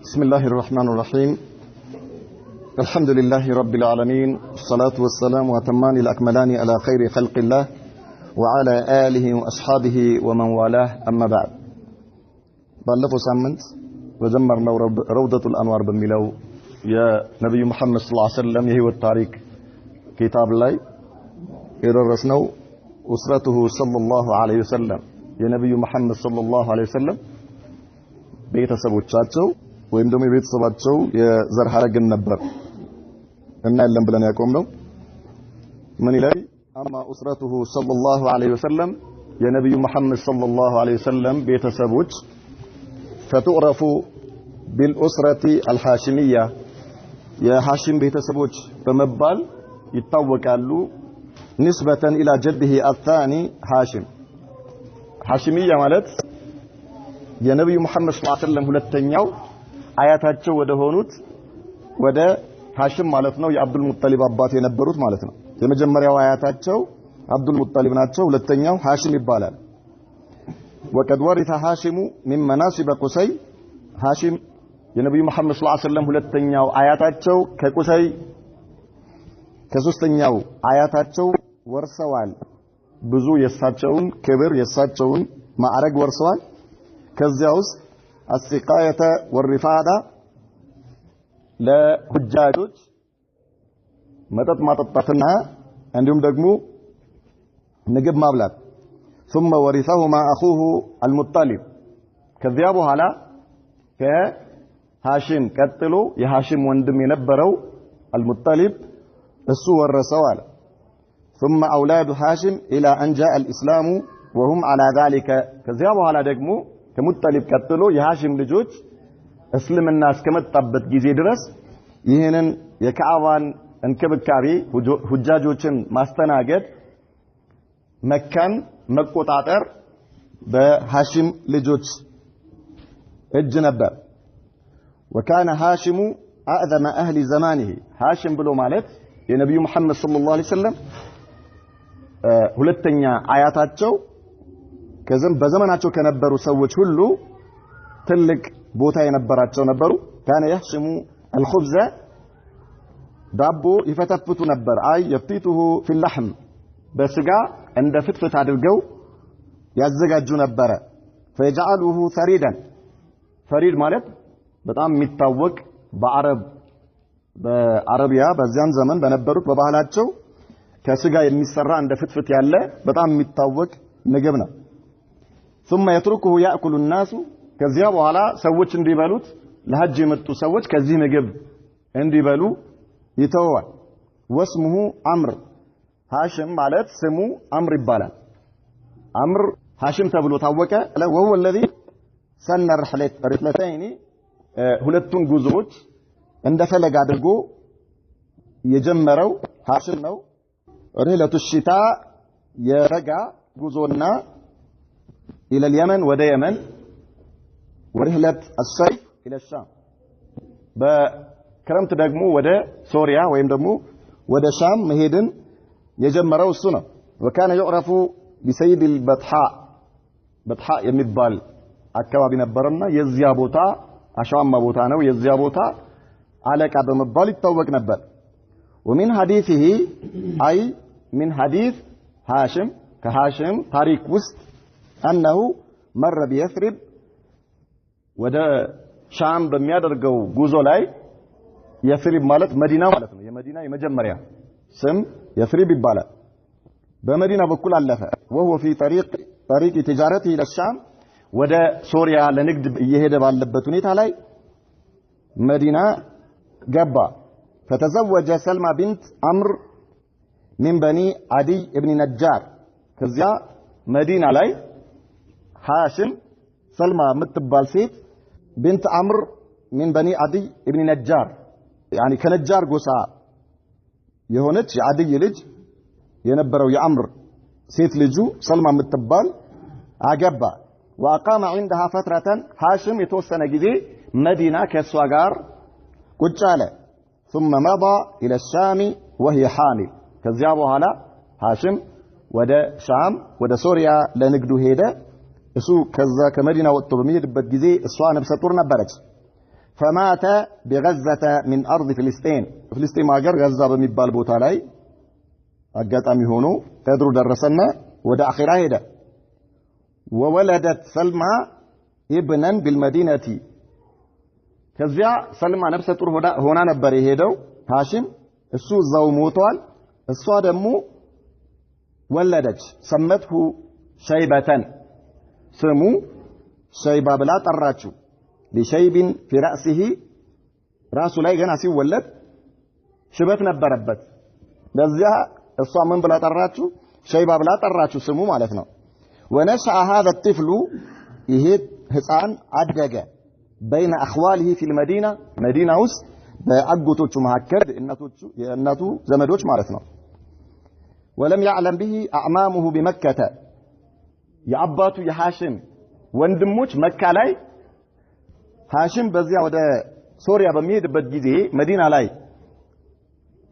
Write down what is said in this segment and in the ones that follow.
بسم الله الرحمن الرحيم. الحمد لله رب العالمين، الصلاة والسلام وتمان الأكملان على خير خلق الله وعلى آله وأصحابه ومن والاه، أما بعد. ባለፈው ሳምንት በጀመርነው ረውደቱል አንዋር በሚለው የነብዩ መሐመድ ሰለላሁ ዐለይሂ ወሰለም የህይወት ታሪክ ኪታብ ላይ የደረስነው ኡስረቱሁ ሰለላሁ ዐለይሂ ወሰለም የነብዩ መሐመድ ሰለላሁ ዐለይሂ ወሰለም ቤተሰቦቻቸው ወይም ደግሞ የቤተሰባቸው የዘር ሐረግን ነበር እና ያለን ብለን ያቆምነው ምን ይላል? አማ ኡስረቱሁ ሰለላሁ ዐለይሂ ወሰለም የነብዩ መሐመድ ሰለላሁ ዐለይሂ ወሰለም ቤተሰቦች فتعرف بالأسرة الحاشمية يا هاشم ቤተሰቦች በመባል ይታወቃሉ نسبة إلى جده الثاني هاشم ሃሽሚያ ማለት የነብዩ መሐመድ ሰለላሁ ዐለይሂ ወሰለም ሁለተኛው አያታቸው ወደ ሆኑት ወደ ሃሽም ማለት ነው የአብዱል ሙጠሊብ አባት የነበሩት ማለት ነው። የመጀመሪያው አያታቸው አብዱል ሙጠሊብ ናቸው፣ ሁለተኛው ሃሽም ይባላል። وقد ورث هاشم من مناصب قصي هاشم የነብዩ መሐመድ ሰለላሁ ዐለይሂ ወሰለም ሁለተኛው አያታቸው ከቁሰይ ከሶስተኛው አያታቸው ወርሰዋል። ብዙ የሳቸውን ክብር የሳቸውን ማዕረግ ወርሰዋል። ከዚያ ውስጥ አስቃየተ ወሪፋዳ ለሁጃጆች መጠጥ ማጠጣትና እንዲሁም ደግሞ ምግብ ማብላት ثم ورثهما اخوه المطلب ከዚያ በኋላ ከሃሽም ቀጥሎ የሃሽም ወንድም የነበረው المطلب እሱ ወረሰው አለ። ثم اولاد هاشم الى ان جاء الاسلام وهم على ذلك ከዚያ በኋላ ደግሞ ከሙጠሊብ ቀጥሎ የሃሽም ልጆች እስልምና እስከመጣበት ጊዜ ድረስ ይሄንን የካዕባን እንክብካቤ ሁጃጆችን ማስተናገድ መካን መቆጣጠር በሃሽም ልጆች እጅ ነበር። وكان هاشم اعظم اهل زمانه ሃሽም ብሎ ማለት የነብዩ መሐመድ ሰለላሁ ዐለይሂ ወሰለም ሁለተኛ አያታቸው በዘመናቸው ከነበሩ ሰዎች ሁሉ ትልቅ ቦታ የነበራቸው ነበሩ። كان يحشم الخبز ዳቦ ይፈተፍቱ ነበር። አይ يفتته في اللحم በስጋ እንደ ፍትፍት አድርገው ያዘጋጁ ነበር። فيجعله ثريدا فريد ማለት በጣም የሚታወቅ በአረቢያ በዚያን ዘመን በነበሩት በባህላቸው ከስጋ የሚሰራ እንደ ፍትፍት ያለ በጣም የሚታወቅ ምግብ ነው። ثم يتركه ياكل الناس ከዚያ በኋላ ሰዎች እንዲበሉት ለሐጅ የመጡ ሰዎች ከዚህ ምግብ እንዲበሉ ይተዋል። واسمه عمرو ሃሽም ማለት ስሙ አምር ይባላል። አምር ሃሽም ተብሎ ታወቀ። وهو الذي سن رحلتين ሁለቱን ጉዞዎች እንደፈለገ አድርጎ የጀመረው ሃሽም ነው። رحلة الشتاء የረጋ ጉዞና الى اليمن ወደ የመን ورحلة الصيف الى الشام በክረምት ደግሞ ወደ ሶሪያ ወይም ደግሞ ወደ ሻም መሄድን የጀመረው እሱ ነው። وكان يعرف بسيد البطحاء بطحاء የሚባል አካባቢ ነበርና የዚያ ቦታ አሸዋማ ቦታ ነው። የዚያ ቦታ አለቃ በመባል ይታወቅ ነበር። ومن حديثه أي من حديث هاشم كهاشم ታሪክ ውስጥ أنه مر بيثرب ወደ ሻም በሚያደርገው ጉዞ ላይ የثرب ማለት መዲና ማለት ነው። የመዲና የመጀመሪያ ስም የثرب ይባላል። በመዲና በኩል አለፈ። وهو في طريق تجارته الى الشام ወደ ሶሪያ ለንግድ እየሄደ ባለበት ሁኔታ ላይ መዲና ገባ። فتزوج سلمى بنت عمرو من بني عدي ابن نجار ከዚያ መዲና ላይ ሃሽም ሰልማ የምትባል ሴት بنت عمرو من بني عدي ابن نجار يعني ከነጃር ጎሳ የሆነች የአድይ ልጅ የነበረው የአምር ሴት ልጁ ሰልማ የምትባል አገባ። واقام عندها فتره ሃሽም የተወሰነ ጊዜ መዲና ከሷ ጋር ቁጭ አለ። ثم مضى الى الشام وهي حامل ከዚያ በኋላ ሃሽም ወደ ሻም ወደ ሶሪያ ለንግዱ ሄደ። እሱ ከዛ ከመዲና ወጥቶ በሚሄድበት ጊዜ እሷ ነፍሰ ጡር ነበረች። فمات بغزة من أرض فلسطين فلسطين هاجر غزة በሚባል ቦታ ላይ አጋጣሚ ሆኖ ተድሩ ደረሰና ወደ አኺራ ሄደ وولدت سلمى ابنا بالمدينة ከዚያ ሰልማ ነፍሰ ጡር ሆና ነበር የሄደው ሃሽም እሱ እዛው ሞቷል እሷ ደግሞ ወለደች ሰመትሁ ሸይበተን ስሙ ሸይባ ብላ ጠራችው ለሸይብን في رأسه ራሱ ላይ ገና ሲወለድ ሽበት ነበረበት ለዚያ እሷ ምን ብላ ጠራችው ሸይባ ብላ ጠራችው ስሙ ማለት ነው ونشأ هذا الطفل ይሄ ህፃን አደገ بين اخواله في المدينه مدينه ውስጥ በአጎቶቹ መሐከል የእናቱ ዘመዶች ማለት ነው ولم يعلم به اعمامه بمكه የአባቱ የሃሽም ወንድሞች መካ ላይ ሃሽም በዚያ ወደ ሶሪያ በሚሄድበት ጊዜ መዲና ላይ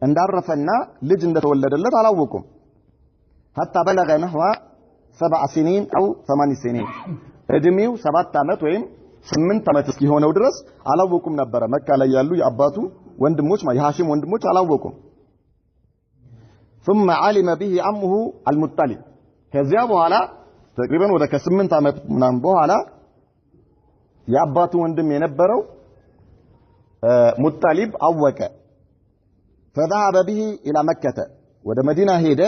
እንዳረፈና ልጅ እንደተወለደለት አላወቁም حتى بلغ نحو 7 سنين او 8 سنين እድሜው 7 ዓመት ወይም 8 ዓመት እስኪሆነው ድረስ አላወቁም ነበር መካ ላይ ያሉ የአባቱ ወንድሞች የሃሽም ወንድሞች አላወቁም ثم علم به عمه المطلب ከዚያ በኋላ ተቅሪበን ወደ ከ8 ዓመት ምናምን በኋላ የአባቱ ወንድም የነበረው ሙጣሊብ አወቀ فذهب به الى مكه ወደ መዲና ሄደ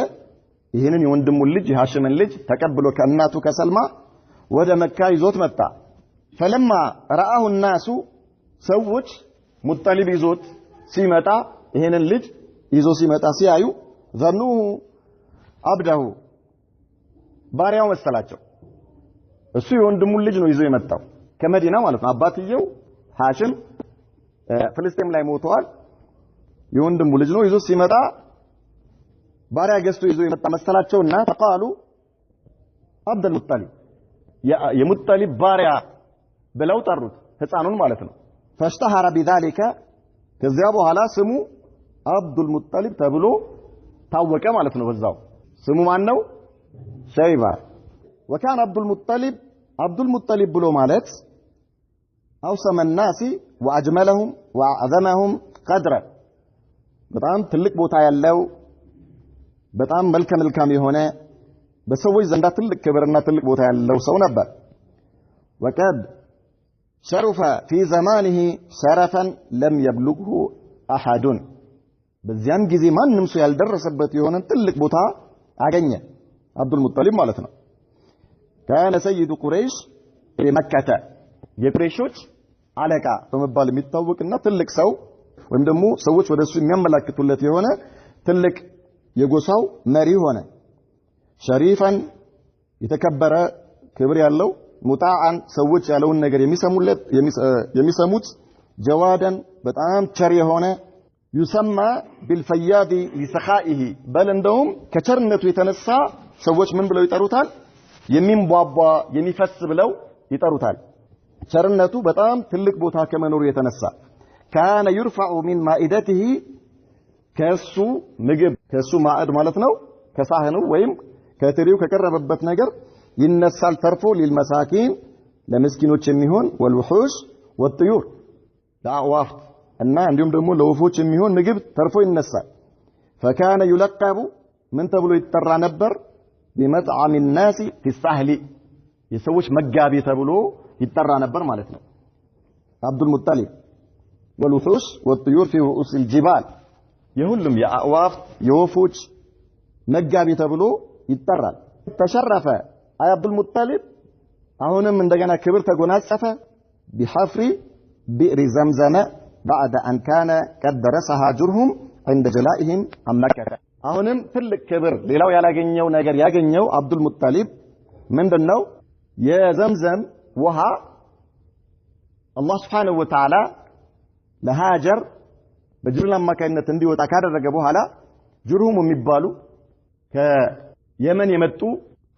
ይሄንን የወንድሙን ልጅ የሃሽምን ልጅ ተቀብሎ ከእናቱ ከሰልማ ወደ መካ ይዞት መጣ فلما رآه الناس ሰዎች ሙጣሊብ ይዞት ሲመጣ ይሄንን ልጅ ይዞ ሲመጣ ሲያዩ ظنوه عبده ባሪያው መሰላቸው እሱ የወንድሙን ልጅ ነው ይዞ የመጣው ከመዲና ማለት ነው አባትየው ሃሽም ፍልስጤም ላይ ሞቷል የወንድሙ ልጅ ነው ይዞ ሲመጣ ባሪያ ገዝቶ ይዞ የመጣ መሰላቸውና ተቃሉ عبد المطلب የሙጣሊብ ባሪያ ብለው ጠሩት ህፃኑን ማለት ነው فاشتهر بذلك ከዚያ በኋላ ስሙ አብዱል ሙጣሊብ ተብሎ ታወቀ ማለት ነው በዛው ስሙ ማን ነው ሸይባ وكان عبد المطلب ብሎ ማለት أوسم الناس وأجملهم وأعظمهم قدرا በጣም ትልቅ ቦታ ያለው በጣም መልካም የሆነ በሰዎች ዘንዳ ትልቅ ክብርና ትልቅ ቦታ ያለው ሰው ነበር وقد شرف في زمانه شرفا لم يبلغه أحد በዚያም ጊዜ ማንም ሰው ያልደረሰበት የሆነ ትልቅ ቦታ አገኘ አብዱል ሙጣሊብ ማለት ነው كان سيد قريش في مكة የቁረይሾች አለቃ በመባል የሚታወቅና ትልቅ ሰው ወይም ደግሞ ሰዎች ወደሱ የሚያመላክቱለት የሆነ ትልቅ የጎሳው መሪ ሆነ ሸሪፈን የተከበረ ክብር ያለው ሙጣዓን ሰዎች ያለውን ነገር የሚሰሙት ጀዋደን በጣም ቸር የሆነ يسمى بالفياض لسخائه بل እንደውም ከቸርነቱ የተነሳ ሰዎች ምን ብለው ይጠሩታል የሚንቧቧ የሚፈስ ብለው ይጠሩታል ቸርነቱ በጣም ትልቅ ቦታ ከመኖሩ የተነሳ كان يرفع من مائدته ከሱ ምግብ ከሱ ማዕድ ማለት ነው ከሳህኑ ወይም ከትሪው ከቀረበበት ነገር ይነሳል ተርፎ للمساكين ለምስኪኖች የሚሆን والوحوش والطيور ለአዕዋፍ እና እንዲሁም ደግሞ ለወፎች የሚሆን ምግብ ተርፎ ይነሳል فكان يلقب من ተብሎ ይጠራ ነበር بمطعم الناس في السهل የሰዎች መጋቢ ተብሎ ይጠራ ነበር ማለት ነው አብዱል ሙጣሊብ والوحوش والطيور في رؤوس الجبال የሁሉም የአዕዋፍ የወፎች መጋቢ ተብሎ ይጠራል ተሸረፈ አብዱል ሙጣሊብ አሁንም እንደገና ክብር ተጎናጸፈ بحفر بئر زمزم بعد أن كان قد درسها جرهم عند جلائهم عن مكة አሁንም ትልቅ ክብር ሌላው ያላገኘው ነገር ያገኘው አብዱል ሙጣሊብ ምንድነው የዘምዘም ውሃ አላህ Subhanahu Wa Ta'ala ለሃጀር በጅብሪል አማካይነት እንዲወጣ ካደረገ በኋላ ጅሩም የሚባሉ ከየመን የመጡ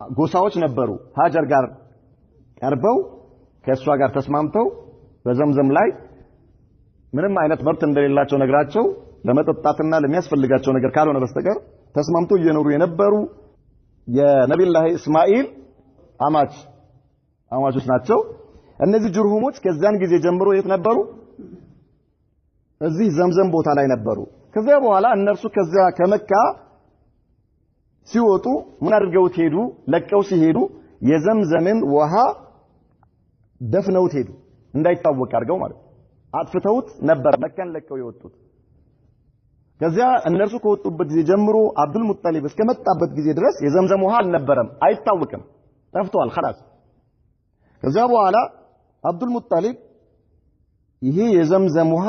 ጎሳዎች ነበሩ ሃጀር ጋር ቀርበው ከሷ ጋር ተስማምተው በዘምዘም ላይ ምንም አይነት መብት እንደሌላቸው ነግራቸው ለመጠጣትና ለሚያስፈልጋቸው ነገር ካልሆነ በስተቀር ተስማምተው እየኖሩ የነበሩ የነብዩላህ እስማኤል አማቾች ናቸው እነዚህ ጅሩሞች ከዛን ጊዜ ጀምሮ የት ነበሩ እዚህ ዘምዘም ቦታ ላይ ነበሩ ከዚያ በኋላ እነርሱ ከዚያ ከመካ ሲወጡ ምን አድርገውት ሄዱ ለቀው ሲሄዱ የዘምዘምን ውሃ ደፍነውት ሄዱ እንዳይታወቅ አድርገው ማለት አጥፍተውት ነበር መካን ለቀው የወጡት ከዚያ እነርሱ ከወጡበት ጊዜ ጀምሮ አብዱል ሙጠሊብ እስከመጣበት ጊዜ ድረስ የዘምዘም ውሃ አልነበረም አይታወቅም ጠፍቷል خلاص ከዚያ በኋላ አብዱል ሙጠሊብ ይሄ የዘምዘም ውሃ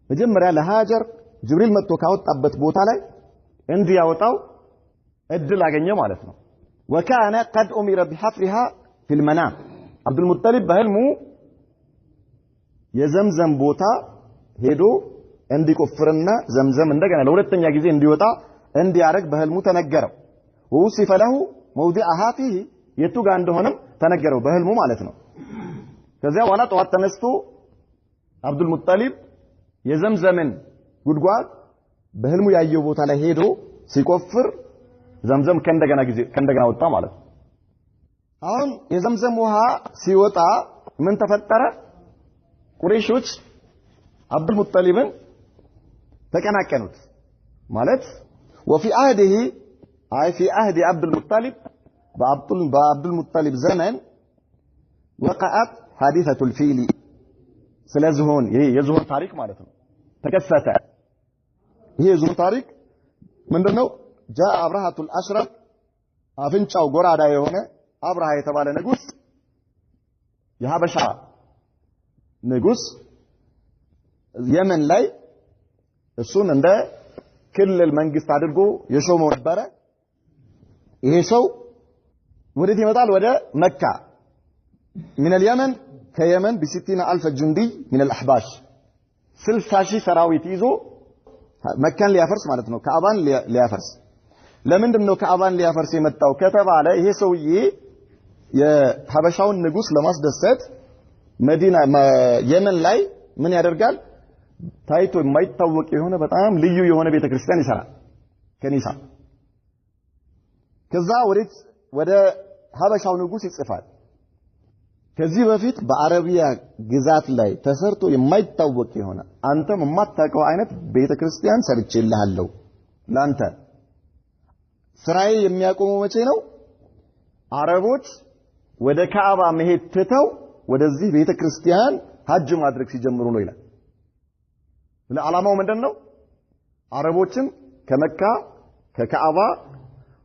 መጀመሪያ ለሃጀር ጅብሪል መጥቶ ካወጣበት ቦታ ላይ እንዲያወጣው እድል አገኘ ማለት ነው وكان قد امر بحفرها في المنام عبد المطلب በህልሙ የዘምዘም ቦታ ሄዶ እንዲቆፍርና ዘምዘም እንደገና ለሁለተኛ ጊዜ እንዲወጣ እንዲያረግ በህልሙ ተነገረው ووصف له موضعها فيه የቱ ጋር እንደሆነም ተነገረው በህልሙ ማለት ነው ከዚያ በኋላ ጠዋት ተነስቶ አብዱል ሙጠሊብ የዘምዘምን ጉድጓድ በህልሙ ያየው ቦታ ላይ ሄዶ ሲቆፍር ዘምዘም ከእንደገና ወጣ ማለት ነው አሁን የዘምዘም ውሃ ሲወጣ ምን ተፈጠረ ቁረይሾች አብዱል ሙጠሊብን ተቀናቀኑት ማለት وفي عهده اي في عهد عبد المطلب بعبد المطلب زمن وقعت حادثة الفيل ስለዝሆን ይሄ የዝሆን ታሪክ ማለት ነው ተከሰተ ይሄ የዝሆን ታሪክ ምንድነው جاء ابرهة الاشرف አፍንጫው ጎራዳ የሆነ አብርሃ የተባለ ንጉስ የሀበሻ ንጉስ የመን ላይ እሱን እንደ ክልል መንግስት አድርጎ የሾመው ነበር ይሄ ሰው ወዴት ይመጣል ወደ መካ من اليمن ከየመን ب60000 جندي من الاحباش 60000 ሰራዊት ይዞ መካን ሊያፈርስ ማለት ነው ካዕባን ሊያፈርስ ለምንድነው ካዕባን ሊያፈርስ የመጣው ከተባለ ይሄ ሰውዬ የሀበሻውን ንጉስ ለማስደሰት መዲና የመን ላይ ምን ያደርጋል ታይቶ የማይታወቅ የሆነ በጣም ልዩ የሆነ ቤተክርስቲያን ይሰራል ከኒሳ ከዛ ወደ ሀበሻው ንጉስ ይጽፋል ከዚህ በፊት በአረቢያ ግዛት ላይ ተሰርቶ የማይታወቅ የሆነ አንተም የማታውቀው አይነት ቤተክርስቲያን ሰርቼልሃለሁ ላንተ ስራዬ የሚያቆመው መቼ ነው አረቦች ወደ ካዕባ መሄድ ትተው ወደዚህ ቤተክርስቲያን ሐጅ ማድረግ ሲጀምሩ ነው ይላል ለዓላማው ምንድነው አረቦችን ከመካ ከካዕባ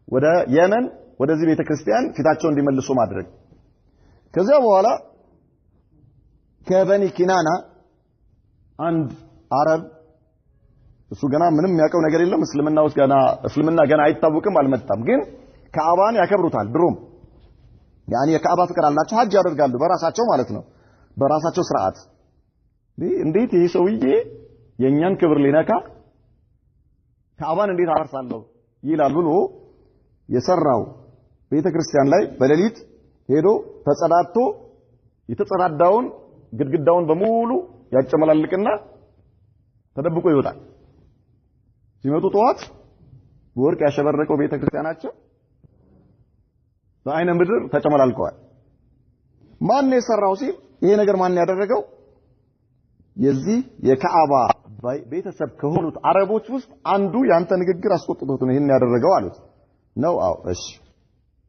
ወደ የመን ወደዚህ ቤተክርስቲያን ፊታቸውን እንዲመልሱ ማድረግ ከዚያ በኋላ ከበኒ ኪናና አንድ አረብ እሱ ገና ምንም ያውቀው ነገር የለም እስልምና ገና አይታወቅም አልመጣም ግን ካዕባን ያከብሩታል ድሮም ያኒ የካዕባ ፍቅር አላቸው ሐጅ ያደርጋሉ በራሳቸው ማለት ነው በራሳቸው ስርዓት እንዴት ይሄ ሰውዬ የኛን ክብር ሊነካ ካዕባን እንዴት አፈርሳለሁ ይላል ብሎ የሰራው ቤተክርስቲያን ላይ በሌሊት ሄዶ ተጸዳድቶ የተጸዳዳውን ግድግዳውን በሙሉ ያጨመላልቅና ተደብቆ ይወጣል ሲመጡ ጠዋት ወርቅ ያሸበረቀው ቤተክርስቲያናቸው በአይነ ምድር ተጨመላልቀዋል ማን ነው የሰራው ሲል ይሄ ነገር ማን ያደረገው የዚህ የካዕባ ቤተሰብ ከሆኑት አረቦች ውስጥ አንዱ ያንተ ንግግር አስቆጥቶት ነው ይሄን ያደረገው አሉት ነው አው እሺ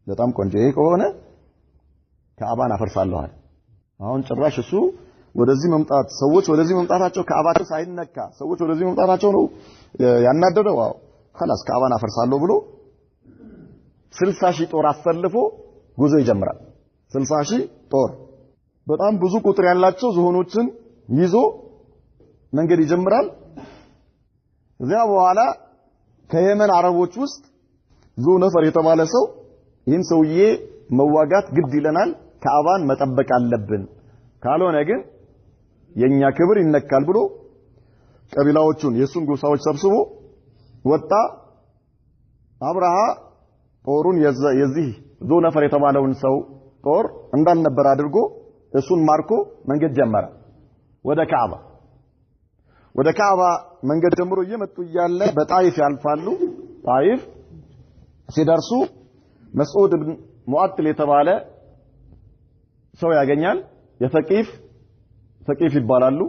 በጣም ቆንጆ ይሄ ከሆነ ካዕባን አፈርሳለሁ አለ አሁን ጭራሽ እሱ ወደዚህ መምጣት ሰዎች ወደዚህ መምጣታቸው ካዕባቸው ሳይነካ ሰዎች ወደዚህ መምጣታቸው ነው ያናደደው አው خلاص ካዕባን አፈርሳለሁ ብሎ 60000 ጦር አሰልፎ ጉዞ ይጀምራል 60000 ጦር በጣም ብዙ ቁጥር ያላቸው ዝሆኖችን ይዞ መንገድ ይጀምራል እዚያ በኋላ ከየመን አረቦች ውስጥ ዙ ነፈር የተባለ ሰው ይህን ሰውዬ መዋጋት ግድ ይለናል ካዕባን መጠበቅ አለብን ካልሆነ ግን የኛ ክብር ይነካል ብሎ ቀቢላዎቹን የሱን ጎሳዎች ሰብስቦ ወጣ አብርሃ ጦሩን የዚህ ዙ ነፈር የተባለውን ሰው ጦር እንዳልነበር አድርጎ እሱን ማርኮ መንገድ ጀመረ ወደ ካዕባ መንገድ ጀምሮ እየመጡ እያለ በጣይፍ ያልፋሉ ጣይፍ ሲደርሱ መስዑድ ኢብኑ ሙአጥል የተባለ ሰው ያገኛል የሰቂፍ ይባላሉ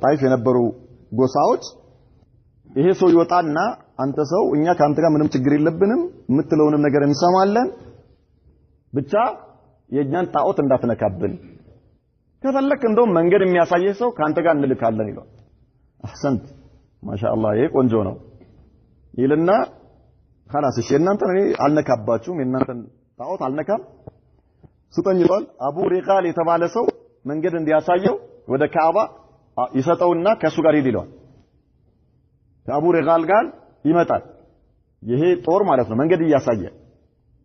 ጣይፍ የነበሩ ጎሳዎች ይሄ ሰው ይወጣና አንተ ሰው እኛ ካንተ ጋር ምንም ችግር የለብንም የምትለውንም ነገር እንሰማለን ብቻ የኛን ጣዖት እንዳትነካብን ከፈለክ እንደውም መንገድ የሚያሳየህ ሰው ካንተ ጋር እንልካለን ይላል አህሰንት ማሻአላህ ይሄ ቆንጆ ነው ይልና خلاص እሺ እናንተ እኔ አልነካባችሁም የእናንተን ጣዖት አልነካም ስጠኝ ይላል አቡ ሪቃል የተባለ ሰው መንገድ እንዲያሳየው ወደ ካዕባ ይሰጠውና ከሱ ጋር ይልዋል ከአቡ ሪቃል ጋር ይመጣል ይሄ ጦር ማለት ነው መንገድ እያሳየ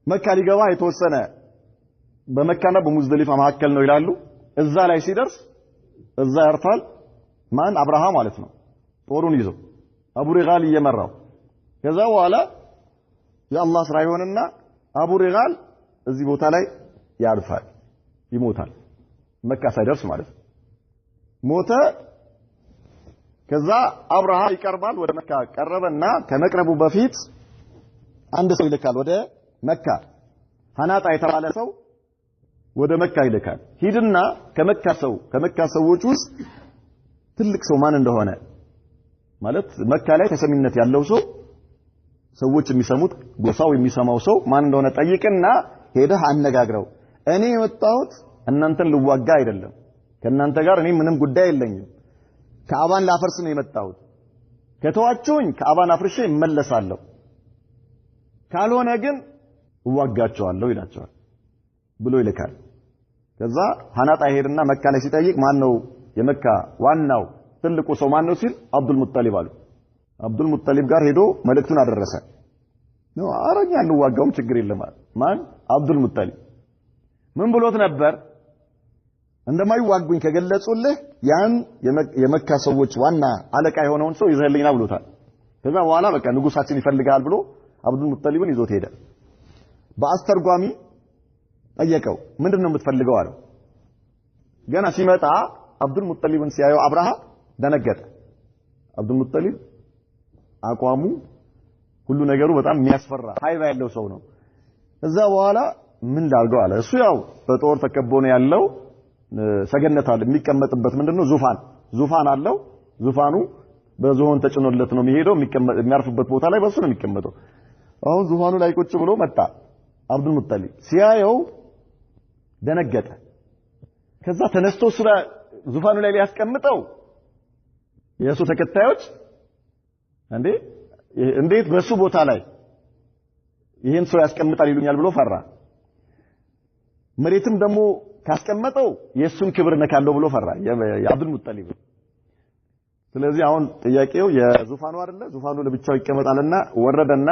መካ ሊገባ የተወሰነ በመካና በሙዝደሊፋ መካከል ነው ይላሉ እዛ ላይ ሲደርስ እዛ ያርፋል ማን አብርሃ ማለት ነው ጦሩን ይዞ አቡ ሪቃል እየመራው ከዛ በኋላ የአላህ ስራ ይሆንና አቡ ሪቃል እዚህ ቦታ ላይ ያርፋል ይሞታል መካ ሳይደርስ ማለት ነው ሞተ ከዛ አብርሃ ይቀርባል ወደ መካ ቀረበና ከመቅረቡ በፊት አንድ ሰው ይልካል ወደ መካ ሐናጣ የተባለ ሰው ወደ መካ ይልካል ሂድና ከመካ ሰዎች ውስጥ ትልቅ ሰው ማን እንደሆነ ማለት መካ ላይ ተሰሚነት ያለው ሰው ሰዎች የሚሰሙት ጎሳው የሚሰማው ሰው ማን እንደሆነ ጠይቅና ሄደህ አነጋግረው እኔ የመጣሁት እናንተን ልዋጋ አይደለም ከናንተ ጋር እኔ ምንም ጉዳይ የለኝም ካዕባን ላፈርስ ነው የመጣሁት ከተዋችሁኝ ካዕባን አፍርሼ እመለሳለሁ ካልሆነ ግን እዋጋቸዋለሁ ይላቸዋል ብሎ ይልካል ከዛ ሐናጣ ሄድና መካ ላይ ሲጠይቅ ማን ነው የመካ ዋናው ትልቁ ሰው ማን ነው ሲል አብዱል ሙጠሊብ አሉ አብዱል ሙጠሊብ ጋር ሄዶ መልእክቱን አደረሰ ነው አረኛ እንዋጋውም ችግር የለም ማን አብዱል ሙጠሊብ ምን ብሎት ነበር እንደማይዋጉኝ ከገለጹልህ ያን የመካ ሰዎች ዋና አለቃ የሆነውን ሰው ይዘህልኝና ብሎታል ከዛ በኋላ በቃ ንጉሳችን ይፈልጋል ብሎ አብዱል ሙጠሊብን ይዞት ሄደ በአስተርጓሚ ጠየቀው ምንድነው የምትፈልገው አለው ገና ሲመጣ አብዱል ሙጠሊብን ሲያየው አብርሃ ደነገጠ አብዱል ሙጠሊብ አቋሙ ሁሉ ነገሩ በጣም የሚያስፈራ ኃይል ያለው ሰው ነው እዛ በኋላ ምን ላድርገው አለ እሱ ያው በጦር ተከቦ ነው ያለው ሰገነት አለ የሚቀመጥበት ምንድነው ዙፋን አለው ዙፋኑ በዝሆን ተጭኖለት ነው የሚሄደው የሚያርፍበት ቦታ ላይ በሱ ነው የሚቀመጠው አሁን ዙፋኑ ላይ ቁጭ ብሎ መጣ አብዱል ሙጠሊብ ሲያየው ደነገጠ ከዛ ተነስቶ ዙፋኑ ላይ ሊያስቀምጠው የሱ ተከታዮች እንዴት በሱ ቦታ ላይ ይሄን ሰው ያስቀምጣል ይሉኛል ብሎ ፈራ መሬትም ደግሞ ካስቀመጠው የሱን ክብር ነካለው ብሎ ፈራ የአብዱል ሙጠሊብ ስለዚህ አሁን ጥያቄው የዙፋኑ አይደለ ዙፋኑ ለብቻው ይቀመጣልና ወረደና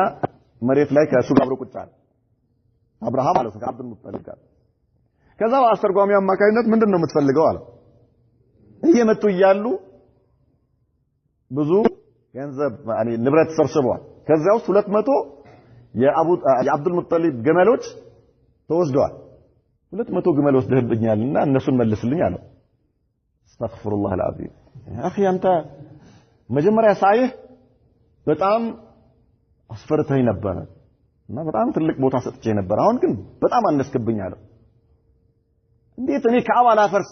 መሬት ላይ ከሱ ጋር አብሮ ቁጭ አለ አብርሃ ማለት ነው አብዱል ሙጠሊብ ጋር ከዛ በአስተርጓሚው አማካይነት ምንድነው የምትፈልገው አለ እየመጡ እያሉ ብዙ ገንዘብ ንብረት ሰብስበዋል ከዛ ውስጥ 200 የአብዱል ሙጠሊብ ገመሎች ተወስደዋል 200 ግመል ወስደህብኛልና እነሱን መልስልኝ አለው አስተግፍሩላህ አልዓዚም አኺ አንተ መጀመሪያ ሳይህ በጣም አስፈርተኝ ነበር እና በጣም ትልቅ ቦታ ሰጥቼ ነበር አሁን ግን በጣም አነስክብኝ አለው እንዴት እኔ ካዕባ ላፈርስ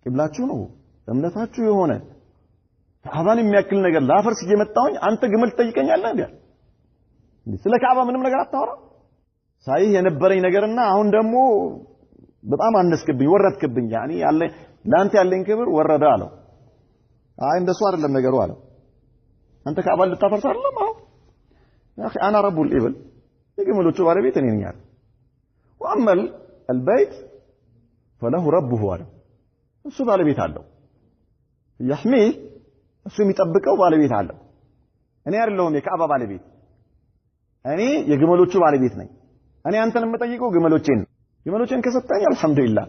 ቂብላችሁ ነው እምነታችሁ የሆነ ካዕባን የሚያክል ነገር ላፈርስ እየመጣሁኝ አንተ ግመል ትጠይቀኛለህ እንዴ ስለ ካዕባ ምንም ነገር አታወራ ሳይህ የነበረኝ ነገርና አሁን ደግሞ በጣም አነስክብኝ ወረድክብኝ ያኒ ያለ ላንተ ያለኝ ክብር ወረደ አለው አይ እንደሱ አይደለም ነገሩ አለው አንተ ካዕባን ልታፈርስ አይደለም አሁን يا اخي انا رب الابل የግመሎቹ ባለቤት እኔ ነኝ አለ ወአመል البيت فله ربه አለው እሱ ባለቤት አለው يحميه እሱ የሚጠብቀው ባለቤት አለው እኔ አይደለሁም የካዕባ ባለቤት እኔ የግመሎቹ ባለቤት ነኝ እኔ አንተን የምጠይቀው ግመሎቼን ከሰጠኝ አልহামዱሊላህ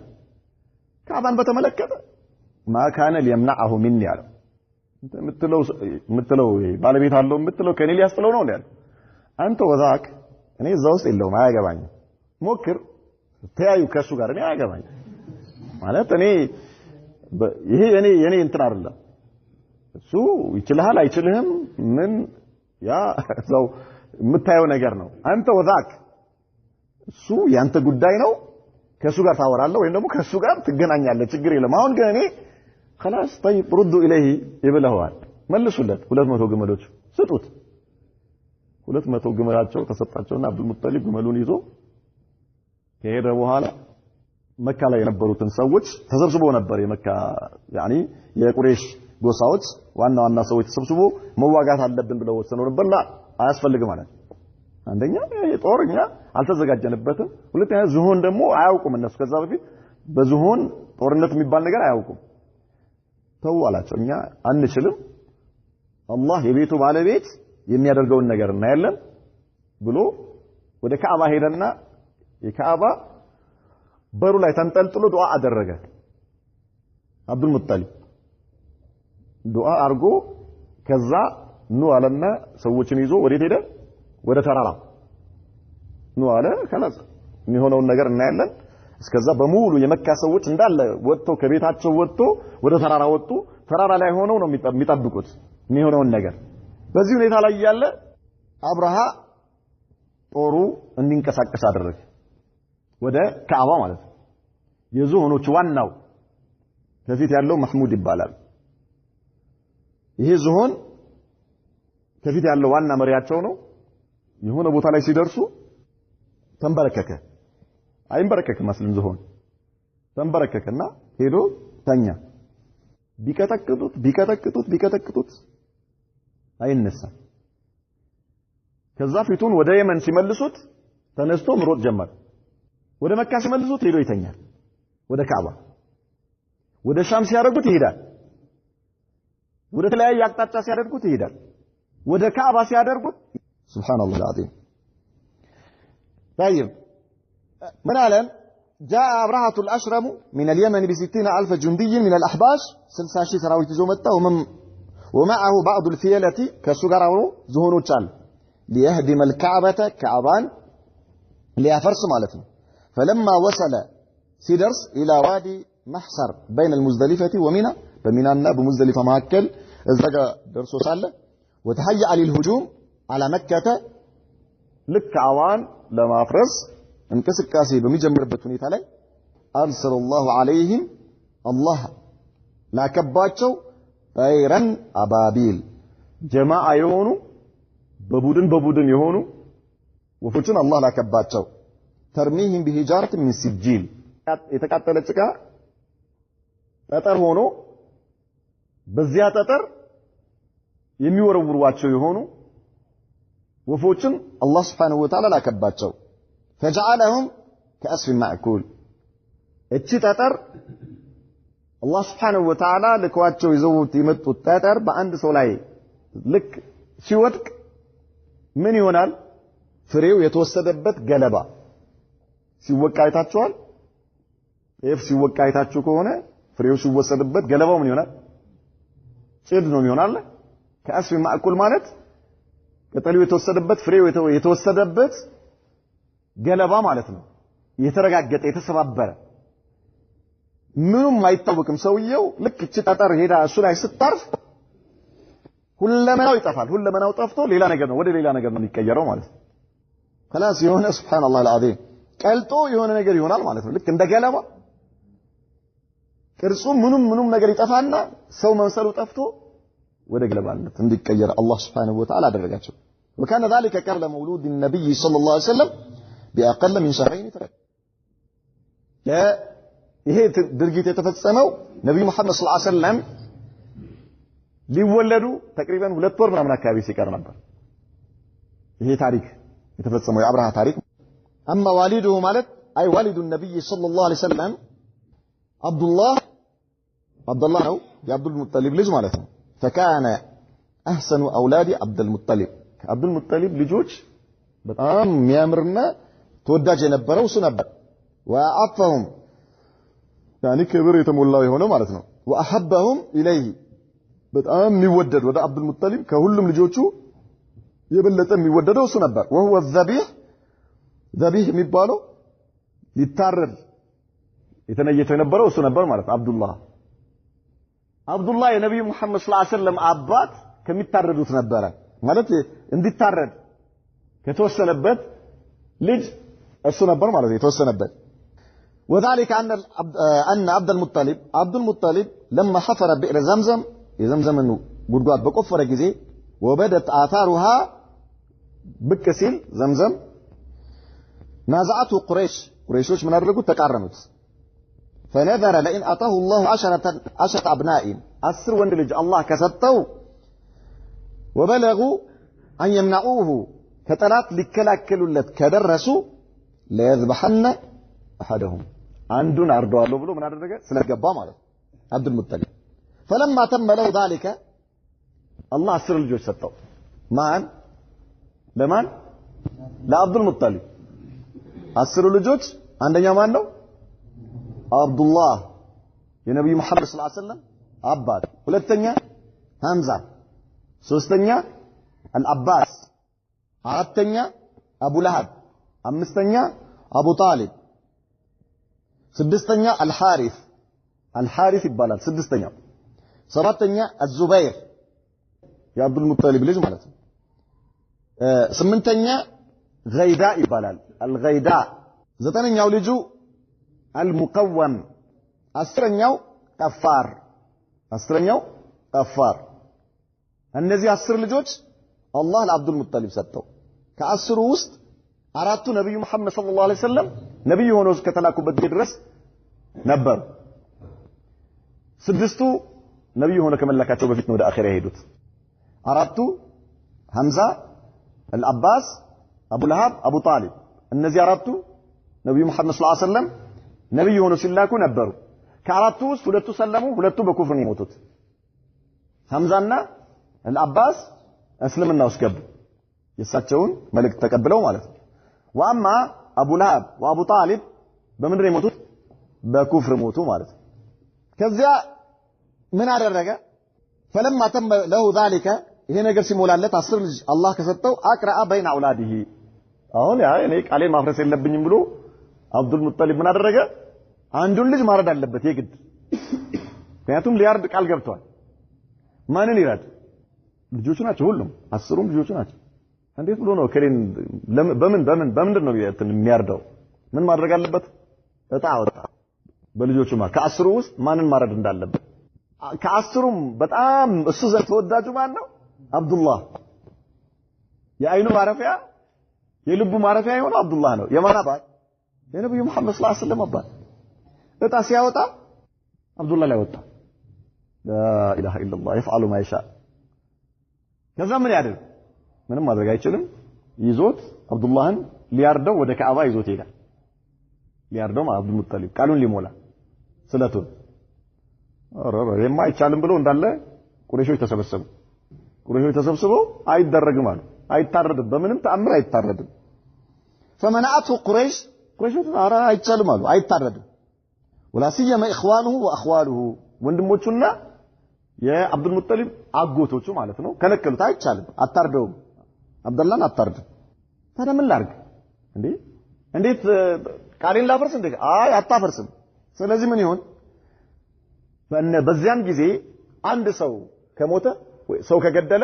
ካዕባን በተመለከተ ما كان ليمنعه مني አለው ምትለው ባለቤት አለው ምትለው ከኔ ሊያስጥለው ነው ያለው አንተ ወዛክ እኔ እዛው ውስጥ የለውም አያገባኝም ሞክር ተያዩ ከሱ ጋር እኔ አያገባኝም ማለት እኔ ይሄ የኔ እንትን አይደለም እሱ ይችላል አይችልህም ምን ያ እዛው የምታየው ነገር ነው አንተ ወዛክ እሱ ያንተ ጉዳይ ነው ከሱ ጋር ታወራለህ ወይም ደግሞ ከሱ ጋር ትገናኛለህ ችግር የለም አሁን ግን እኔ خلاص طيب ردوا اليه ይብለዋል መልሱለት 200 ግመሎች ስጡት 200 ግመላቸው ተሰጣቸውና አብዱል ሙጠሊብ ግመሉን ይዞ ከሄደ በኋላ መካ ላይ የነበሩትን ሰዎች ተሰብስበው ነበር የመካ ያኒ የቁረይሽ ጎሳዎች ዋና ሰዎች ተሰብስቦ መዋጋት አለብን ብለው ወሰኑ ነበርና አያስፈልግም ማለት አንደኛ የጦርኛ አልተዘጋጀንበትም ሁለተኛ ዝሆን ደግሞ አያውቁም እነሱ ከዛ በፊት በዝሆን ጦርነት የሚባል ነገር አያውቁም ተዋላቸው እኛ አንችልም አላህ የቤቱ ባለቤት የሚያደርገውን ነገር እናያለን ብሎ ወደ ካዕባ ሄደና የካዕባ በሩ ላይ ተንጠልጥሎ ዱዓ አደረገ አብዱል ሙጠሊብ ዱዓ አርጎ ከዛ ኑ አለና ሰዎችን ይዞ ወዴት ሄደ ወደ ተራራ ኑ አለ خلاص የሚሆነውን ነገር እናያለን እስከዛ በሙሉ የመካ ሰዎች እንዳለ ወጥቶ ከቤታቸው ወጥቶ ወደ ተራራ ወጡ ተራራ ላይ ሆነው ነው የሚጠብቁት የሚሆነውን ነገር በዚህ ሁኔታ ላይ ያለ አብርሃ ጦሩ እንዲንቀሳቀስ አደረገ ወደ ካዕባ ማለት ነው የዝሆኖች ዋናው ከፊት ያለው መህሙድ ይባላል ይሄ ዝሆን ከፊት ያለው ዋና መሪያቸው ነው የሆነ ቦታ ላይ ሲደርሱ ተንበረከከ አይንበረከከ መስለም ዝሆን ተንበረከከና ሄዶ ተኛ ቢቀጠቅጡት አይነሳም ከዛ ፊቱን ወደ የመን ሲመልሱት ተነስቶ ምሮጥ ጀመረ ወደ መካ ሲመልሱት ሄዶ ይተኛል ወደ ካዕባ ወደ ሻም ሲያደርጉት ይሄዳል ወደ ተለያየ አቅጣጫ ሲያደርጉት ይሄዳል ወደ ካዕባ ሲያደርጉት ሱብሃንአላህ العظيم طيب من علم جاء أبرهة الأشرم من اليمن ب60,000 جندي من الأحباش 60,000 سراويت زومته ومعه بعض الفيلة كسجره زهونو تشال ليهدم الكعبة كعبان ليفرس مالتنا فلما وصل سيدرس إلى وادي محصر بين المزدلفة ومنى فمنى بمزدلفة معكل ازدجى درسو سالة وتهيأ للهجوم على مكة لك عوان لما فرس انكسر كاسي بمجمر بتوني تالي أرسل الله عليهم الله لا كباتشو طيرا أبابيل جماعة يهونو ببودن يهونو وفتن الله لا كباتشو ترميهم بهجارة من سجيل يتكاتل تكا تتر هونو بزيا تتر የሚወረውሯቸው የሆኑ ወፎችን አላህ Subhanahu Wa Ta'ala ላከባቸው فجعلهم كأسف مأكول እቺ ጠጠር አላህ Subhanahu Wa Ta'ala ልኳቸው ይዘውት የመጡት ጠጠር በአንድ ሰው ላይ ልክ ሲወድቅ ምን ይሆናል ፍሬው የተወሰደበት ገለባ ሲወቃ አይታችኋል ሲወቃ አይታችሁ ከሆነ ፍሬው ሲወሰድበት ገለባው ምን ይሆናል ጭድ ነው ይሆናል ከአስፍ ማእኩል ማለት ቅጠሉ የተወሰደበት ፍሬው የተወሰደበት ገለባ ማለት ነው የተረጋገጠ የተሰባበረ ምንም አይታወቅም ሰውየው ልክ እቺ ጠጠር ሄዳ እሱ ላይ ስታርፍ ሁለመናው ይጠፋል ሁለመናው ጠፍቶ ሌላ ነገር ነው ወደ ሌላ ነገር ነው የሚቀየረው ማለት ነው خلاص የሆነ ሱብሃንአላህ العظيم ቀልጦ የሆነ ነገር ይሆናል ማለት ነው ልክ እንደ ገለባ ቅርጹ ምንም ነገር ይጠፋና ሰው መምሰሉ ጠፍቶ ወደ ገለባነት እንዲቀየር አላህ Subhanahu Wa Ta'ala አደረጋቸው وكان ذلك قبل مولود النبي صلى الله عليه وسلم بأقل من شهرين ይሄ ድርጊት የተፈጸመው ነብዩ መሐመድ ሰለላሁ ዐለይሂ ወሰለም ሊወለዱ ተቅሪበን 2 ወር ምናምን አካባቢ ሲቀር ነበር ይሄ ታሪክ የተፈጸመው የአብርሃ ታሪክ اما والده ማለት አይ والد النبي صلى الله عليه وسلم عبد الله ነው የአብዱል ሙጠሊብ ልጅ ማለት ነው فكان احسن اولاد عبد المطلب عبد المطلب ልጆች በጣም የሚያምርና ተወዳጅ የነበረው እሱ ነበር وعطفهم يعني ክብር የተሞላው የሆነው ማለት ነው واحبهم اليه በጣም የሚወደድ ወደ አብዱል ሙጠሊብ ከሁሉም ልጆቹ የበለጠ የሚወደደው እሱ ነበር وهو الذبيح የሚባለው ሊታረድ የተነየተው የነበረው እሱ ነበር ማለት አብዱላህ የነብዩ መሐመድ ሰለላሁ ዐለይሂ ወሰለም አባት ከሚታረዱት ነበር ማለት እንዲታረድ ከተወሰነበት ልጅ እሱ ነበር ማለት የተወሰነበት وذلك ان عبد المطلب لما حفر بئر زمزم يزمزم ጉድጓድ በቆፈረ ጊዜ وبدت آثارها بكسيل زمزم نازعته قريشوش من አደረጉት ተቃረኑት فنذر لئن أعطاه الله 10 أبناء 10 ወንድ ልጅ አላህ ከሰጠው وبلغوا أن يمنعوه كطلات ሊከላከሉለት ከደረሱ ليذبحن أحدهم አንዱን አርደዋለሁ ብሎ ምን አደረገ ስለገባ ማለት አብዱል ሙጠሊብ فلما تم له ذلك الله 10 ልጆች ሰጠው ማን ለማን ለአብዱል ሙጠሊብ 10 ልጆች አንደኛው ማን ነው አብዱላህ የነብዩ መሐመድ ሰለላሁ ዐለይሂ ወሰለም አባት ሁለተኛ ሐምዛ ሶስተኛ አልአባስ አራተኛ አቡ ለሃብ አምስተኛ አቡ ጣሊብ ስድስተኛ አልሐሪስ ይባላል ስድስተኛው ሰባተኛ አዙበይር የአብዱል ሙጠሊብ ልጅ ማለት ነው ስምንተኛ ገይዳ ይባላል አልገይዳ ዘጠነኛው ልጁ አልሙቀወም አስረኛው ቀፋር እነዚህ 10 ልጆች አላህ ለአብዱል ሙጠሊብ ሰጠው ከ10 ውስጥ አራቱ ነብዩ መሐመድ ሰለላሁ ዐለይሂ ወሰለም ነብዩ ሆነው ከተላኩበት ድረስ ነበር ስድስቱ ነብዩ ሆነው ከመላካቸው በፊት ነው ወደ አኺራ የሄዱት አራቱ ሐምዛ አልአባስ አቡ ለሃብ አቡ ጣሊብ እነዚህ አራቱ ነብዩ መሐመድ ሰለላሁ ዐለይሂ ወሰለም ነብዩ ሆነው ሲላኩ ነበሩ ከአራቱ ውስጥ ሁለቱ ሰለሙ ሁለቱ በኩፍር ነው የሞቱት ሐምዛና አልአባስ እስልምና ውስጥ ገቡ የሳቸውን መልእክት ተቀብለው ማለት ነው ወአማ አቡ ለሃብ ወአቡ ጣሊብ በምንድን ነው የሞቱት በኩፍር ሞቱ ማለት ነው ከዚያ ምን አደረገ فلما تم له ذلك ይሄ ነገር ሲሞላለት 10 ልጅ አላህ ከሰጠው አቅራአ በይነ አውላዲሂ አሁን ያ እኔ ቃሌን ማፍረስ የለብኝም ብሎ አብዱል ሙጠሊብ ምን አደረገ አንዱን ልጅ ማረድ አለበት የግድ ምክንያቱም ሊያርድ ቃል ገብቷል ማንን ይራድ ልጆቹ ናቸው ሁሉም 10ሩም ልጆቹ ናቸው እንዴት ብሎ ነው ከሌን በምንድን ነው የሚያርደው ምን ማድረግ አለበት እጣ ወጣ በልጆቹ ከ10ሩ ውስጥ ማንን ማረድ እንዳለበት ከ10ሩም በጣም እሱ ዘንድ ተወዳጁ ማን ነው አብዱላህ የአይኑ ማረፊያ የልቡ ማረፊያ የሆነው አብዱላህ ነው የማን አባት የነብዩ መሐመድ ሰለላሁ ዐለይሂ ወሰለም አባት እጣ ሲያወጣ አብዱላህ ላይ ወጣ ላ ኢላሃ ኢላላህ يفعل ما يشاء ከዛ ምን ያደርግ ምንም ማድረግ አይችልም ይዞት አብዱላህን ሊያርደው ወደ ካዕባ ይዞት ሄደ ሊያርደው አብዱል ሙጠሊብ ቃሉን ሊሞላ ስለቱን የማይቻልም ብሎ እንዳለ ቁረይሾች ተሰበሰቡ አይደረግም አሉ አይታረድም በምንም ተአምር አይታረድም فمنعته قريش ኧረ አይቻልም አሉ አይታረድም ولا سيما اخوانه واخواله ወንድሞቹና የአብዱል ሙጠሊብ አጎቶቹ ማለት ነው ከለከሉት አይቻልም አታርደውም አብደላህን አታርድ ታዲያ ምን ላርግ እንዴት ቃሌን ላፈርስ አይ አታፈርስም ስለዚህ ምን ይሁን በዚያን ጊዜ አንድ ሰው ከሞተ ሰው ከገደለ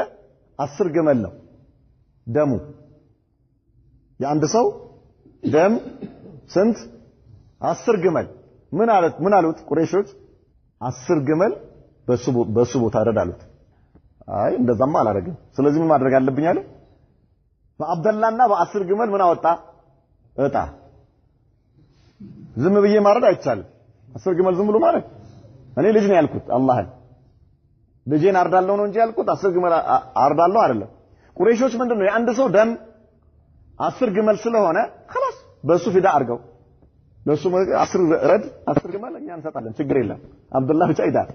10 ግመል ነው ደሙ የአንድ ሰው ደም ስንት 10 ግመል ምን አሉት ቁረይሾች 10 ግመል በሱ ቦታ አረዳሉት አይ እንደዛማ አላረግም ስለዚህ ምን ማድረግ አለብኝ አለ በአብደላህና በ10 ግመል ምን አወጣ እጣ ዝም ብዬ ማረድ አይቻልም 10 ግመል ዝም ብሎ ማለት እኔ ልጅ ነው ያልኩት አላህን ልጄን አርዳለሁ ነው እንጂ ያልኩት 10 ግመል አርዳለሁ አይደለም ቁረይሾች ምንድነው የአንድ ሰው ደም 10 ግመል ስለሆነ خلاص በሱ ፊዳ አርገው ለሱ 10 ረድ 10 ግመል እኛ እንሰጣለን ችግር የለም አብዱላህ ብቻ ይዳር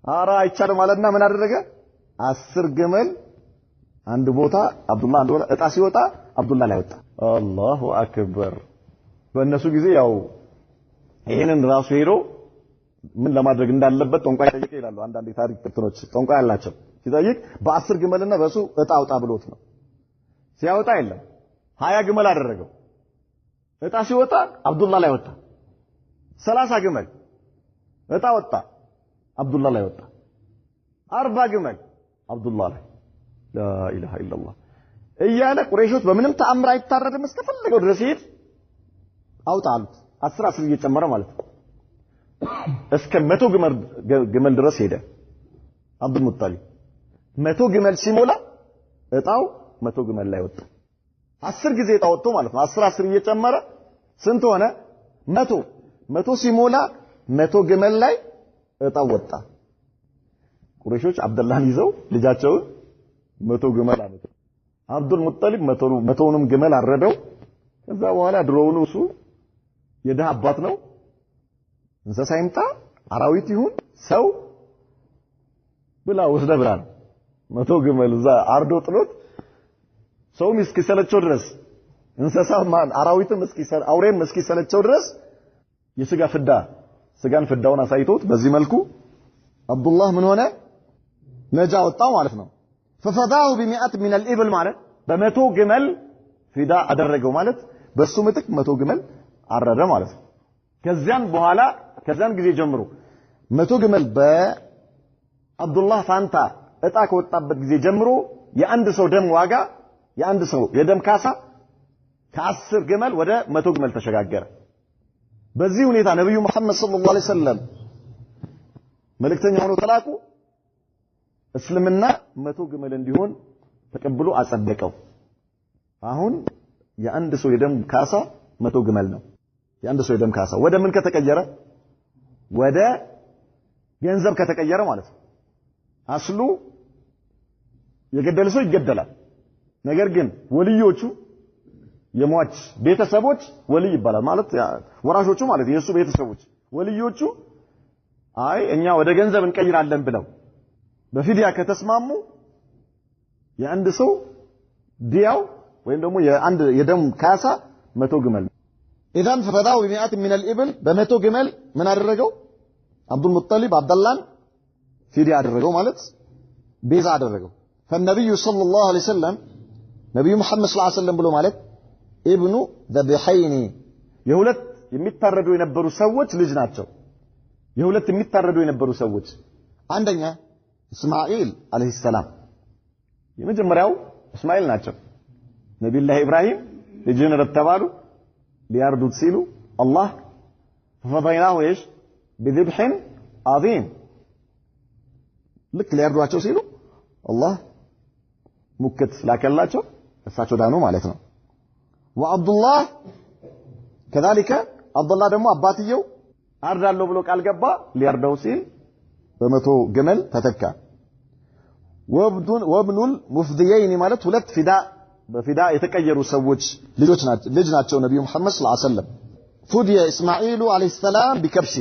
አራ አይቻልም ማለትና ምን አደረገ 10 ግመል አንድ ቦታ አብዱላህ አንድ ቦታ እጣ ሲወጣ አብዱላህ ላይ ወጣ አላሁ አክበር በእነሱ ጊዜ ያው ይሄንን ራሱ ሄዶ ምን ለማድረግ እንዳለበት ጠንቋይ ጠይቀ ይላሉ አንዳንድ የታሪክ ጥቅሶች ጠንቋይ ያላቸው ሲጠይቅ በ10 ግመልና በሱ እጣ አውጣ ብሎት ነው ሲያወጣ የለም 20 ግመል አደረገው እጣ ሲወጣ አብዱላህ ላይ ወጣ 30 ግመል እጣ ወጣ አብዱላህ ላይ ወጣ 40 ግመል አብዱላህ ላይ ላ ኢላሃ ኢላላህ እያለ ቁረይሾች በምንም ተአምር አይታረድም እስከፈለገው ድረስ ይሄድ አውጣሉት 10 እየጨመረ ማለት ነው እስከ 100 ግመል ድረስ ሄደ አብዱል ሙጣሊብ 100 ግመል ሲሞላ እጣው 100 ግመል ላይ ወጣ 10 ጊዜ እጣ ወጥቶ ማለት ነው 10 እየጨመረ ስንት ሆነ 100 ሲሞላ 100 ግመል ላይ እጣው ወጣ ቁረይሾች አብደላህን ይዘው ልጃቸውን 100 ግመል አመጡ አብዱል ሙጣሊብ 100ንም ግመል አረደው ከዛ በኋላ ድሮውኑ እሱ የደሃ አባት ነው እንስሳ ይምጣ አራዊት ይሁን ሰው ብላ ወስደ ብራን 100 ግመል እዛ አርዶ ጥሎት ሰው እስኪሰለቸው ድረስ እንስሳ ማን አራዊትም አውሬም እስኪሰለቸው ድረስ የስጋ ስጋን ፍዳውን አሳይቶት በዚህ መልኩ አብዱላህ ምን ሆነ ነጃ ወጣው ማለት ነው ففداه ب100 من الابل ማለት በ100 ግመል ፊዳ አደረገው ማለት በሱ ምትክ 100 ግመል አረደ ማለት ነው ከዚያን ጊዜ ጀምሮ 100 ግመል በአብዱላህ ፋንታ እጣ ከወጣበት ጊዜ ጀምሮ የአንድ ሰው ደም ዋጋ የአንድ ሰው የደም ካሳ ከ10 ግመል ወደ 100 ግመል ተሸጋገረ በዚህ ሁኔታ ነብዩ መሐመድ ሰለላሁ ዐለይሂ ወሰለም መልእክተኛ ሆነው ተላኩ እስልምና 100 ግመል እንዲሆን ተቀብሎ አጸደቀው አሁን የአንድ ሰው የደም ካሳ 100 ግመል ነው የአንድ ሰው የደም ካሳ ወደ ምን ከተቀየረ ወደ ገንዘብ ከተቀየረ ማለት ነው አስሉ የገደለ ሰው ይገደላል ነገር ግን ወልዮቹ የሟች ቤተሰቦች ወልይ ይባላል ማለት ወራሾቹ ማለት የሱ ቤተሰቦች ወልዮቹ አይ እኛ ወደ ገንዘብ እንቀይራለን ብለው በፊዲያ ከተስማሙ የአንድ ሰው ዲያው ወይም ደግሞ የአንድ የደም ካሳ 100 ግመል ኢዳን ፈዳው ب100 من الابل በ100 ግመል ምን አደረገው አብዱል ሙጣሊብ አብደላን ፊዲያ አደረገው ማለት ቤዛ አደረገው فالنبي صلى الله عليه وسلم ነብዩ መሐመድ ሰለላሁ ዐለይሂ ወሰለም ብሎ ማለት ኢብኑ ذبحين የሁለት የሚታረዱ የነበሩ ሰዎች ልጅ ናቸው የሁለት የሚታረዱ የነበሩ ሰዎች አንደኛ እስማኤል አለይሂ ሰላም የመጀመሪያው እስማኤል ናቸው ነብዩላህ ኢብራሂም ልጅን ረተባሉ ሊያርዱት ሲሉ አላህ ፈፈዳይናሁ ايش بذبح عظيم ልክ ሊያርዷቸው ሲሉ አላህ ሙከት ላከላቸው እሳቸው ዳኑ ማለት ነው ወአብዱላህ كذلك አብዱላህ ደግሞ አባትየው አርዳለሁ ብሎ ቃል ገባ ሊያርደው ሲል በ100 ግመል ተተካ ወብኑል ሙፍዲየይን ማለት ሁለት በፊዳ የተቀየሩ ሰዎች ልጅ ናቸው ነብዩ መሐመድ ሰለላሁ ዐለይሂ ወሰለም ፉዲየ እስማኤል አለይሂ ሰላም ቢከብሽ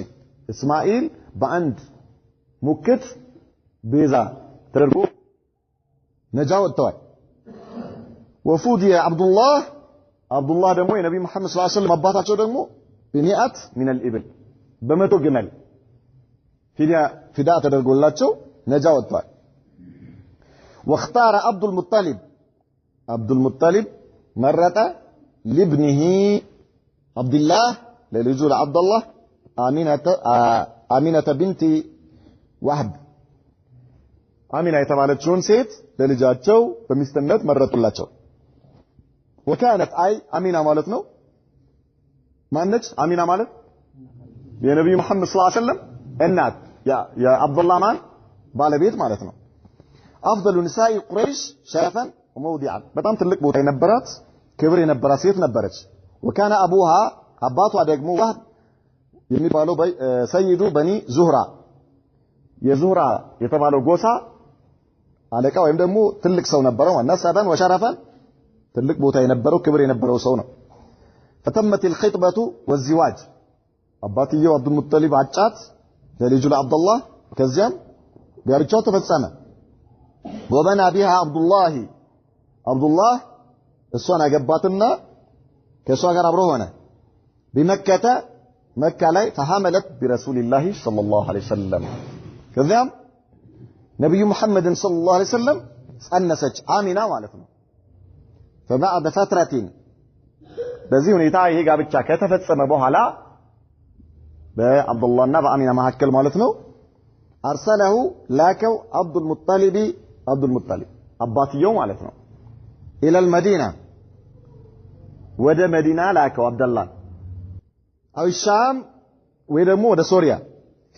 እስማኤል በአንድ ሙክት ቤዛ ተደርጎ ነጃ ወጥቷል ወፉዲየ አብዱላህ ደግሞ የነብዩ መሐመድ ሰለላሁ ዐለይሂ ወሰለም አባታቸው ደግሞ ب100 من الابل በ100 ግመል ፊዳ ተደርጎላቸው ነጃ ወጥቷል واختار عبد المطلب مرة لابنه عبد الله للرجل عبد الله آمنة بنت وهب آمنة የተባለችውን ሴት ለልጃቸው በሚስትነት መረጡላቸው وكانت اي آمنة ማለት ነው ማነች آمنة ማለት የነብዩ መሐመድ ሰለላሁ ዐለይሂ ወሰለም እናት ያ አብዱላህ ማን ባለቤት ማለት ነው أفضل نساء قريش شرفا وموضعا በጣም ትልቅ ቦታ የነበራት ክብር የነበራት ሴት ነበረች وكان ابوها አባቷ ደግሞ ዋህብ የሚባለው ሰይዱ በኒ ዙህራ የዙህራ የተባለው ጎሳ አለቃ ወይም ደግሞ ትልቅ ሰው ነበረው ነሰበን ወሸረፈን ትልቅ ቦታ የነበረው ክብር የነበረው ሰው ነው فتمت الخطبه والزواج አባትየው አብዱል ሙጣሊብ አጫት ለልጁ ለአብዱላህ ከዚያም ጋብቻው ተፈጸመ وبنى بها عبد الله እሷን አገባትና ከሷ ጋር አብሮ ሆነ بمكة مكة ላይ فحملت برسول الله صلى الله عليه وسلم ከዚያም ነብዩ መሐመድ صلى الله عليه وسلم ጸነሰች አሚና ማለት ነው فبعد فترة በዚህ ሁኔታ ይሄ ጋብቻ ከተፈጸመ በኋላ በአብዱላህና በአሚና መካከል ማለት ነው አርሰለሁ ላከው አብዱል ሙጣሊብ አባትየው ማለት ነው ኢለል መዲና ወደ መዲና ላከው አብደላህ አው ሻም ወይ ደግሞ ወደ ሶሪያ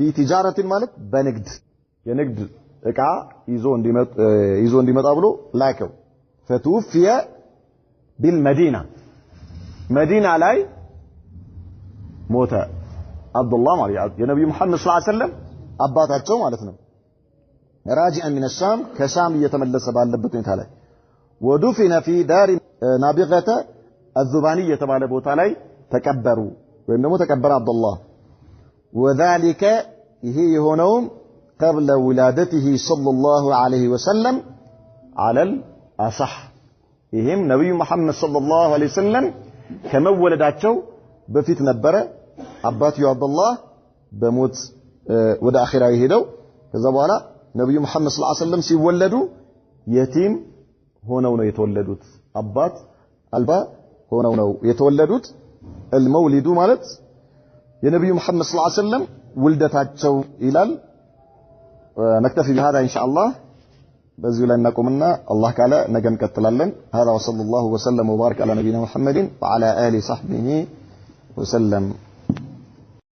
في تجارة ማለት በንግድ የንግድ ዕቃ ይዞ እንዲመጣ ብሎ ላከው فتوفي بالمدينة መዲና ላይ ሞተ አብዱላህ ማለት የነብዩ መሐመድ ሰለላሁ ዐለይሂ ወሰለም አባታቸው ማለት ነው راجعا من الشام ከሻም እየተመለሰ ባለበት ሁኔታ ላይ ودفن في دار نابغة الذباني የተባለ ቦታ ላይ ተቀበሩ ወይም ደግሞ ተቀበረ አብዱላህ وذلك ይሄ የሆነው قبل ولادته صلى الله عليه وسلم على الأصح ይሄም ነብዩ መሐመድ ሰለላሁ ዐለይሂ ወሰለም ከመወለዳቸው በፊት ነበረ አባትዮ አብዱላህ በሞት ወደ አኺራ ሄደው ከዛ በኋላ ነብዩ መሐመድ ሰለላሁ ዐለይሂ ወሰለም ሲወለዱ የቲም ሆነው ነው የተወለዱት አባት አልባ ሆነው ነው የተወለዱት المولد ማለት የነብዩ መሐመድ ሰለላሁ ዐለይሂ ወሰለም ውልደታቸው ይላል نكتفي بهذا إن شاء الله بزي لنا قمنا الله تعالى نجم كتلالن هذا وصلى الله وسلم وبارك على نبينا محمد وعلى آله صحبه وسلم